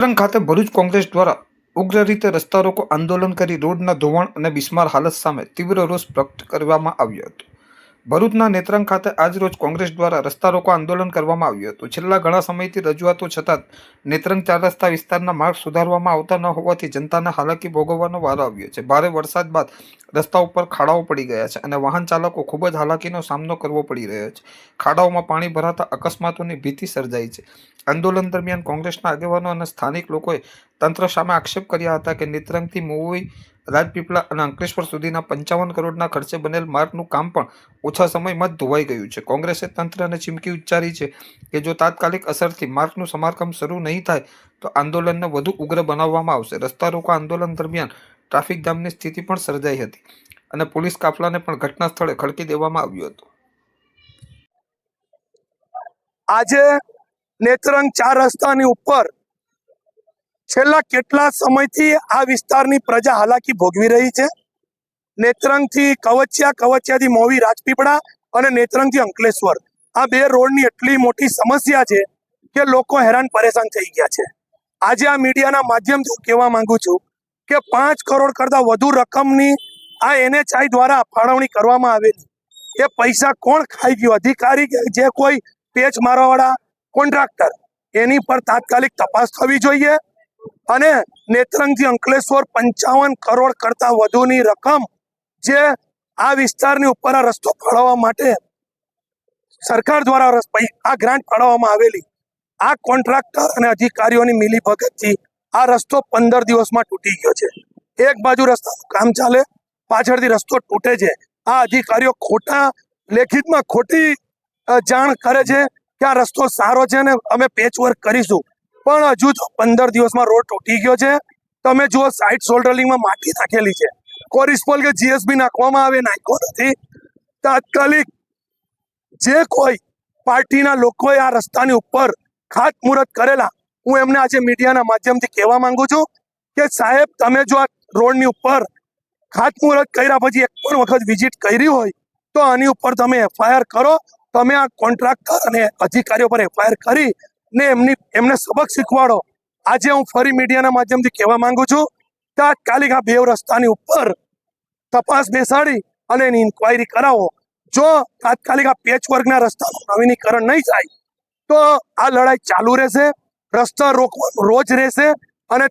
પાટણ ખાતે ભરૂચ કોંગ્રેસ દ્વારા ઉગ્ર રીતે રસ્તા રોકો આંદોલન કરી રોડના ધોવાણ અને બિસ્માર હાલત સામે તીવ્ર રોષ વ્યક્ત કરવામાં આવ્યો હતો। ભરૂચના નેત્રંગ ખાતે આજરોજ કોંગ્રેસ દ્વારા રસ્તા રોકો આંદોલન કરવામાં આવ્યું હતું। છેલ્લા ઘણા સમયથી રજૂઆતો છતાં નેત્રંગ ચાર રસ્તા વિસ્તારના માર્ગ સુધારવામાં આવતા ન હોવાથી જનતાને હાલાકી ભોગવવાનો વારો આવ્યો છે। ભારે વરસાદ બાદ રસ્તા ઉપર ખાડાઓ પડી ગયા છે અને વાહન ચાલકો ખૂબ જ હાલાકીનો સામનો કરવો પડી રહ્યો છે। ખાડાઓમાં પાણી ભરાતા અકસ્માતોની ભીતિ સર્જાઈ છે। આંદોલન દરમિયાન કોંગ્રેસના આગેવાનો અને સ્થાનિક લોકોએ તંત્ર સામે આક્ષેપ કર્યા હતા કે નેત્રંગથી મોવઈ, રાજપીપળા અને અંકલેશ્વર સુધીના 55 કરોડના ખર્ચે બનેલ માર્ગનું કામ પણ ઓછા સમયમાં જ ધોવાઈ ગયું છે। કોંગ્રેસે તંત્રને ચીમકી ઉચ્ચારી છે કે જો તાત્કાલિક અસરથી માર્ગનું સમારકામ શરૂ નહીં થાય તો આંદોલનને વધુ ઉગ્ર બનાવવામાં આવશે। રસ્તા રોકો આંદોલન દરમિયાન ટ્રાફિક જામની સ્થિતિ પણ સર્જાઈ હતી અને પોલીસ કાફલાને પણ ઘટના સ્થળે ખડકી દેવામાં આવ્યો હતો। આજે નેત્રંગ ચાર રસ્તાની ઉપર છેલ્લા કેટલા સમયથી આ વિસ્તારની પ્રજા હાલાકી ભોગવી રહી છે। નેત્રંગથી કવચિયા, કવચિયાથી મોવી, રાજપીપળા અને નેત્રંગથી અંકલેશ્વર આ બે રોડની એટલી મોટી સમસ્યા છે કે લોકો હેરાન પરેશાન થઈ ગયા છે। આજે આ મીડિયાના માધ્યમથી કહેવા માંગુ છું કે 5 કરોડ કરતાં વધુ રકમની આ NHI દ્વારા ફાળવણી કરવામાં આવેલી, એ પૈસા કોણ ખાઈ ગયું? અધિકારી કે જે કોઈ પેચ મારવાવાળા કોન્ટ્રાક્ટર, એની પર તાત્કાલિક તપાસ થવી જોઈએ। અને નેત્રંગથી અંકલેશ્વર 55 કરોડ કરતાં વધુની રકમ જે આ વિસ્તારની ઉપર આ રસ્તો ફાળવવા માટે સરકાર દ્વારા આ ગ્રાન્ટ ફાળવવામાં આવેલી, આ કોન્ટ્રાક્ટર અને અધિકારીઓની મિલીભગતથી આ રસ્તો 15 દિવસમાં તૂટી ગયો છે। એક બાજુ રસ્તાનું કામ ચાલે, પાછળથી રસ્તો તૂટે છે। આ અધિકારીઓ ખોટા લેખિતમાં ખોટી જાણ કરે છે કે આ રસ્તો સારો છે ને અમે પેચવર્ક કરીશું, પણ હજુ તો 15 દિવસમાં રોડ તૂટી ગયો છે। તમે જુઓ, સાઇડ શોલ્ડરિંગમાં માટી નાખેલી છે, કોરિસ્પોલ કે GSB નાખવામાં આવે, નાખ્યો નથી। તાત્કાલિક જે કોઈ પાર્ટીના લોકોએ આ રસ્તાની ઉપર ખાતમુહૂર્ત કરેલા, હું એમને આજે મીડિયાના માધ્યમથી કહેવા માંગુ છું કે સાહેબ, તમે જો આ રોડની ઉપર ખાતમુહૂર્ત કર્યા પછી એક પણ વખત વિઝિટ કરી હોય તો આની ઉપર તમે FIR કરો। તમે આ કોન્ટ્રાક્ટર અને અધિકારીઓ પર FIR કરી ને એમને સબક શીખવાડો। આજે હું ફરી મીડિયાના માધ્યમથી કહેવા માંગુ છું, તાત્કાલિક આ બે રસ્તાની ઉપર તપાસ બેસાડી અને એની ઇન્ક્વાયરી કરાવો। જો તાત્કાલિક આ પેચવર્કના રસ્તાનું નવીનીકરણ નહીં થાય તો આ લડાઈ ચાલુ રહેશે, રસ્તા રોકવાનું રોજ રહેશે અને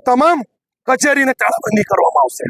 તમામ કચેરીને તાળાબંધી કરવામાં આવશે।